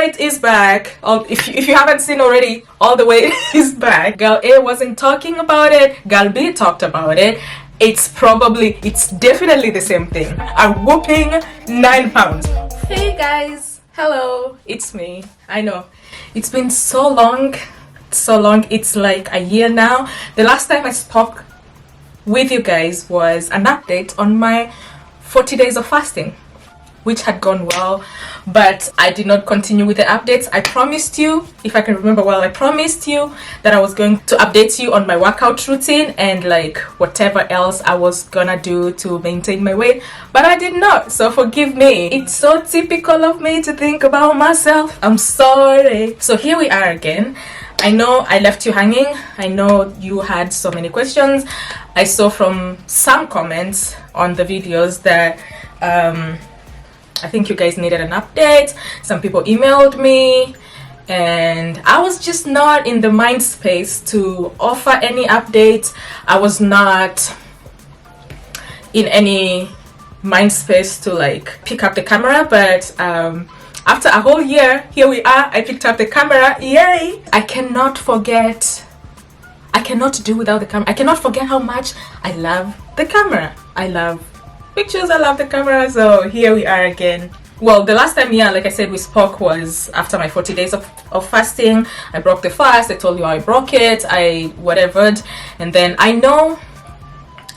weight is back. If you haven't seen already, all the weight is back. Girl A wasn't talking about it. Girl B talked about it. It's definitely the same thing. A whooping 9 pounds. Hey guys, hello, it's me. I know it's been so long. It's like a year now. The last time I spoke with you guys was an update on my 40 days of fasting, which had gone well, but I did not continue with the updates. I promised you, if I can remember well, I promised you that I was going to update you on my workout routine and like whatever else I was gonna do to maintain my weight, but I did not, so forgive me. It's so typical of me to think about myself. I'm sorry. So here we are again. I know I left you hanging. I know you had so many questions. I saw from some comments on the videos that I think you guys needed an update. Some people emailed me and I was just not in the mind space to offer any updates. I was not in any mind space to like pick up the camera, but after a whole year, here we are. I picked up the camera. Yay! I cannot do without the camera. I cannot forget how much I love the camera. I love pictures, I love the camera. So here we are again. Well, the last time, yeah, like I said, we spoke was after my 40 days of fasting. I broke the fast. I told you I broke it. I whatevered. And then I know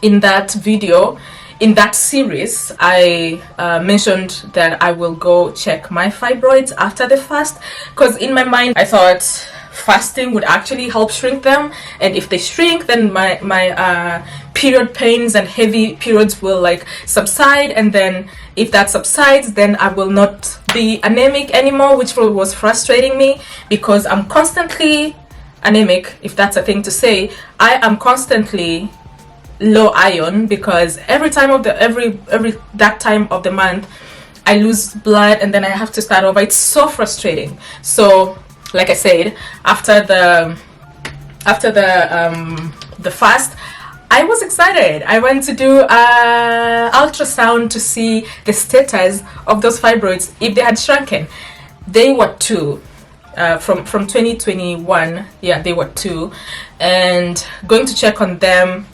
in that video, in that series, I mentioned that I will go check my fibroids after the fast, because in my mind I thought fasting would actually help shrink them, and if they shrink, then my period pains and heavy periods will like subside, and then if that subsides, then I will not be anemic anymore, which was frustrating me because I'm constantly anemic, if that's a thing to say. I am constantly low iron because every time of the every that time of the month I lose blood and then I have to start over. It's so frustrating. So like I said, after the fast, I was excited. I went to do a ultrasound to see the status of those fibroids, if they had shrunken. They were 2 from 2021. Yeah, they were 2, and going to check on them,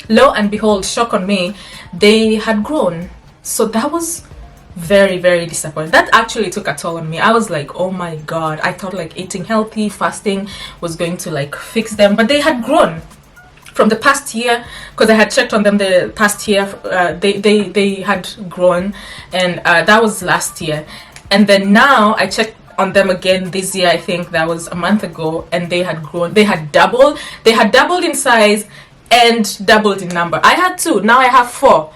lo and behold, shock on me, they had grown. So that was very, very disappointing. That actually took a toll on me. I was like, oh my god, I thought like eating healthy, fasting was going to like fix them, but they had grown from the past year, because I had checked on them the past year. They had grown, and that was last year, and then now I checked on them again this year. I think that was a month ago, and they had grown. They had doubled in size and doubled in number. I had 2, now I have 4.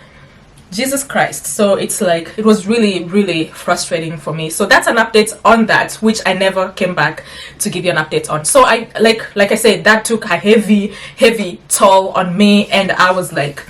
Jesus Christ. So it's like, it was really, really frustrating for me. So that's an update on that, which I never came back to give you an update on. So I like I said, that took a heavy toll on me, and I was like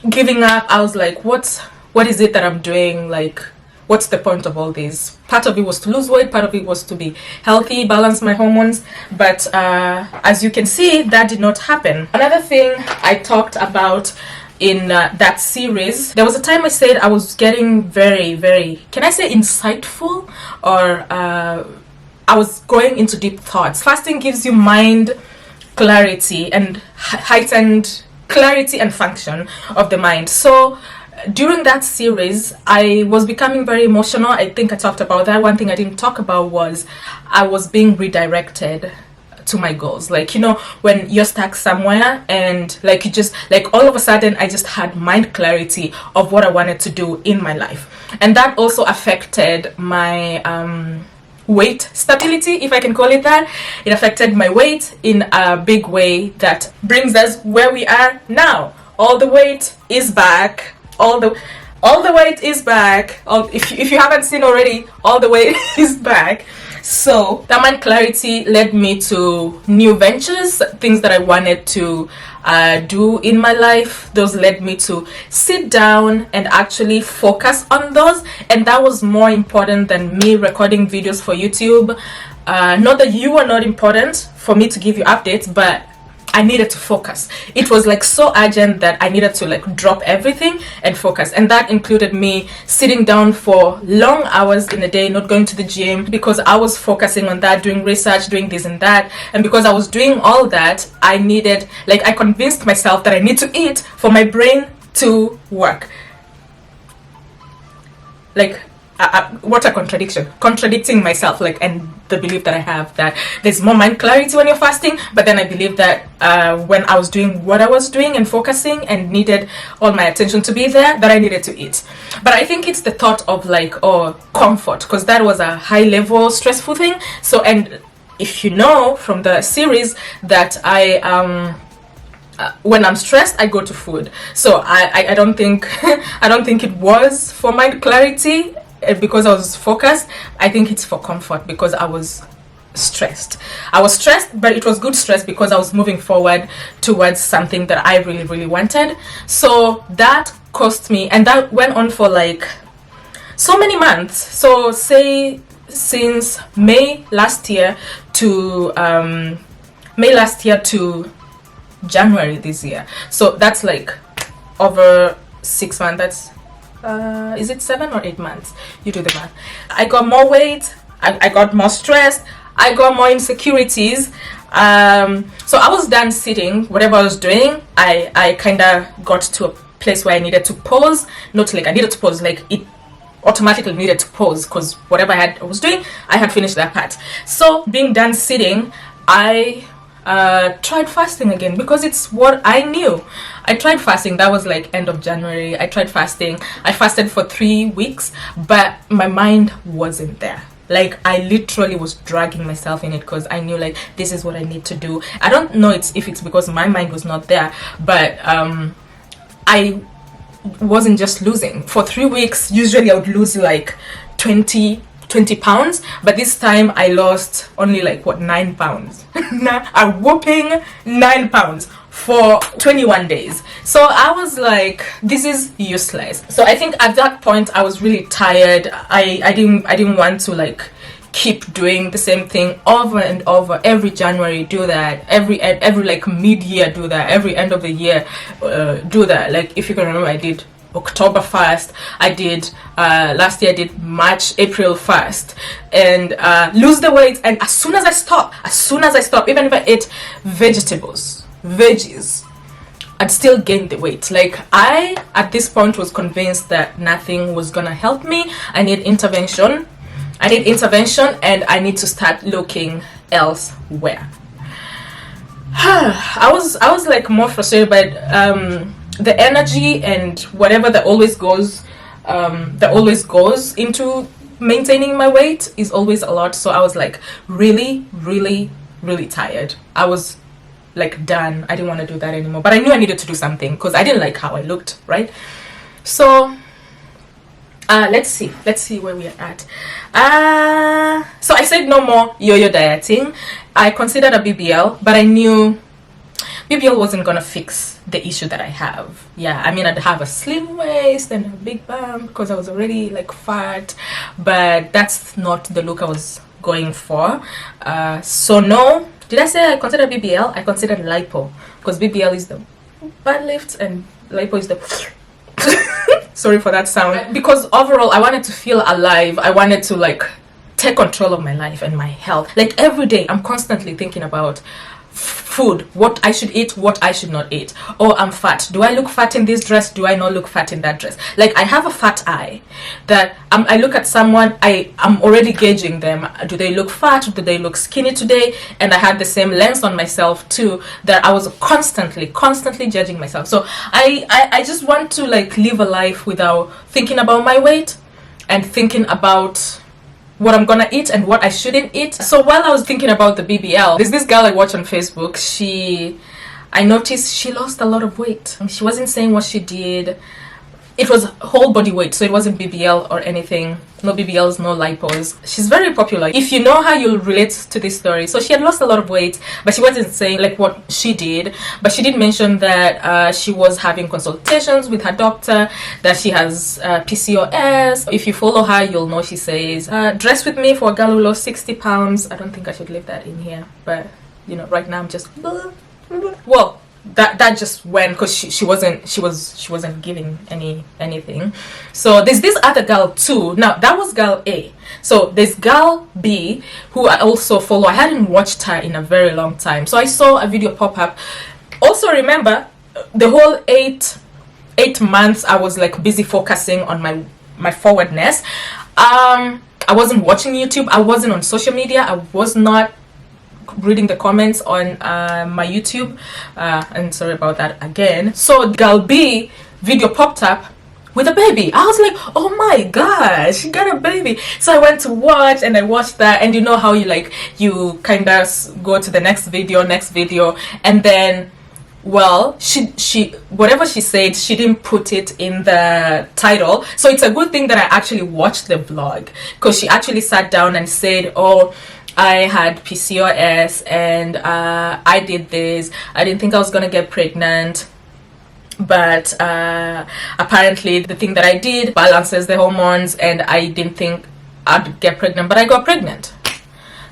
giving up. I was like, what is it that I'm doing? Like, what's the point of all this? Part of it was to lose weight, part of it was to be healthy, balance my hormones, but as you can see, that did not happen. Another thing I talked about in that series, there was a time I said I was getting very, very, can I say insightful, or I was going into deep thoughts. Fasting gives you mind clarity and heightened clarity and function of the mind. So during that series, I was becoming very emotional. I think I talked about that. One thing I didn't talk about was I was being redirected to my goals. Like, you know, when you're stuck somewhere and like you just like all of a sudden I just had mind clarity of what I wanted to do in my life, and that also affected my weight stability, if I can call it that. It affected my weight in a big way that brings us where we are now. All the weight is back. All the weight is back. If you haven't seen already, all the weight is back. So that mind clarity led me to new ventures, things that I wanted to do in my life. Those led me to sit down and actually focus on those, and that was more important than me recording videos for YouTube. Not that you are not important for me to give you updates, but I needed to focus. It was like so urgent that I needed to like drop everything and focus. And that included me sitting down for long hours in a day, not going to the gym, because I was focusing on that, doing research, doing this and that. And because I was doing all that, I needed, like, I convinced myself that I need to eat for my brain to work. Like, what a contradiction. Contradicting myself, like, and the belief that I have that there's more mind clarity when you're fasting, but then I believe that when I was doing what I was doing and focusing and needed all my attention to be there, that I needed to eat. But I think it's the thought of like, oh, comfort, because that was a high level stressful thing. So, and if you know from the series that I when I'm stressed, I go to food. So I don't think I don't think it was for mind clarity because I was focused. I think it's for comfort because I was stressed. I was stressed, but it was good stress because I was moving forward towards something that I really, really wanted. So that cost me, and that went on for like so many months. So say since May last year to January this year. So that's like over 6 months. That's is it 7 or 8 months? You do the math. I got more weight, I got more stressed, I got more insecurities. So I was done sitting, whatever I was doing, I kind of got to a place where I needed to pause. Not like I needed to pause, like it automatically needed to pause because whatever I was doing, I had finished that part. So being done sitting, I tried fasting again because it's what I knew. I tried fasting. That was like end of January. I tried fasting. I fasted for 3 weeks, but my mind wasn't there. Like I literally was dragging myself in it because I knew like this is what I need to do. I don't know if it's because my mind was not there, but I wasn't just losing. For 3 weeks, usually I would lose like 20 pounds, but this time I lost only like 9 pounds. A whopping 9 pounds for 21 days. So I was like, this is useless. So I think at that point I was really tired. I didn't want to like keep doing the same thing over and over. Every January do that, every like mid-year do that, every end of the year do that. Like if you can remember, I did October 1st, I did last year I did March, April 1st, and lose the weight. And as soon as I stop, even if I ate veggies, I'd still gain the weight. Like I at this point was convinced that nothing was gonna help me. I need intervention, and I need to start looking elsewhere. I was like more frustrated, but the energy and whatever that always goes into maintaining my weight is always a lot. So I was like really, really, really tired. I was like done. I didn't want to do that anymore, but I knew I needed to do something because I didn't like how I looked, right? So let's see where we are at. So I said no more yo-yo dieting. I considered a BBL, but I knew BBL wasn't gonna fix the issue that I have. Yeah, I mean, I'd have a slim waist and a big bum because I was already like fat, but that's not the look I was going for. So no, did I say I considered BBL? I considered lipo because BBL is the butt lift and lipo is the sorry for that sound. Because overall I wanted to feel alive. I wanted to like take control of my life and my health. Like every day I'm constantly thinking about food, what I should eat, what I should not eat. Oh, I'm fat. Do I look fat in this dress? Do I not look fat in that dress? Like I have a fat eye that I look at someone, I'm already gauging them. Do they look fat? Do they look skinny today? And I had the same lens on myself too, that I was constantly judging myself. So I just want to like live a life without thinking about my weight and thinking about what I'm gonna eat and what I shouldn't eat. So while I was thinking about the BBL, there's this girl I watch on Facebook. I noticed she lost a lot of weight. She wasn't saying what she did. It was whole body weight, so it wasn't BBL or anything. No BBLs, no lipos. She's very popular. If you know her, you'll relate to this story. So she had lost a lot of weight, but she wasn't saying like what she did. But she did mention that she was having consultations with her doctor, that she has PCOS. If you follow her, you'll know she says, dress with me for a girl who lost 60 pounds. I don't think I should leave that in here, but you know, right now I'm just well, that just went because she wasn't giving anything. So there's this other girl too. Now that was girl A. So there's girl B who I also follow. I hadn't watched her in a very long time, so I saw a video pop up. Also remember, the whole eight months I was like busy focusing on my forwardness. I wasn't watching YouTube, I wasn't on social media, I was not reading the comments on my YouTube, and sorry about that again. So girl B video popped up with a baby. I was like, oh my gosh, she got a baby. So I went to watch, and I watched that, and you know how you kind of go to the next video, and then, well, she whatever she said, she didn't put it in the title. So it's a good thing that I actually watched the vlog, because she actually sat down and said, oh, I had PCOS and I did this. I didn't think I was gonna get pregnant, but apparently the thing that I did balances the hormones, and I didn't think I'd get pregnant, but I got pregnant.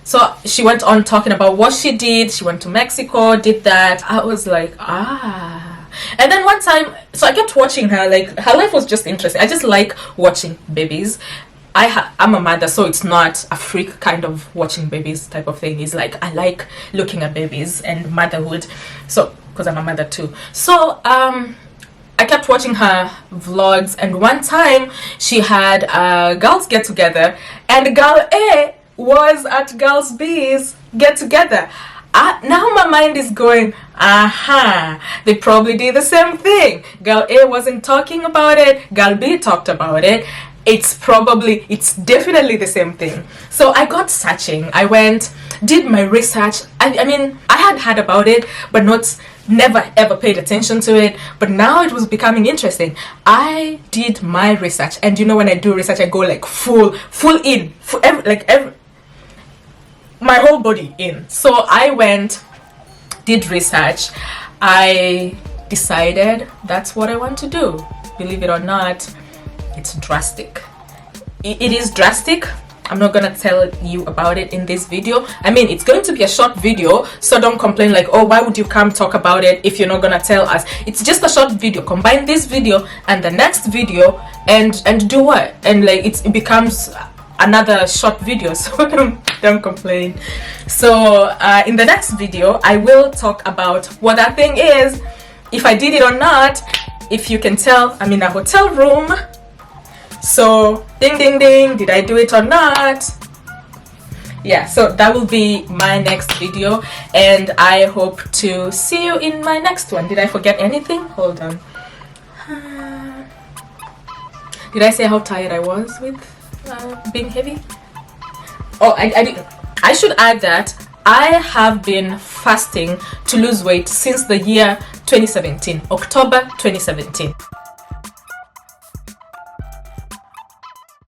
So she went on talking about what she did. She went to Mexico, did that. I was like, and then one time, so I kept watching her. Like, her life was just interesting. I just like watching babies. I'm a mother, so it's not a freak kind of watching babies type of thing. It's like, I like looking at babies and motherhood, so because I'm a mother too. So I kept watching her vlogs, and one time she had girls get together, and girl A was at girls B's get together. Now my mind is going, they probably did the same thing. Girl A wasn't talking about it, girl B talked about it. It's definitely the same thing. So I got searching. I went, did my research. I mean, I had heard about it, but never ever paid attention to it. But now it was becoming interesting. I did my research, and you know, when I do research, I go like full in, my whole body in. So I went, did research. I decided that's what I want to do. Believe it or not, it's drastic. It is drastic. I'm not gonna tell you about it in this video. I mean, it's going to be a short video, so don't complain like, oh, why would you come talk about it if you're not gonna tell us? It's just a short video. Combine this video and the next video, and do what? And like, it becomes another short video, so don't complain. So in the next video, I will talk about what that thing is, if I did it or not. If you can tell, I'm in a hotel room. So ding ding ding, did I do it or not? Yeah, so that will be my next video, and I hope to see you in my next one. Did I forget anything? Hold on. Did I say how tired I was with being heavy? Oh, I did. I should add that I have been fasting to lose weight since the year 2017, October 2017.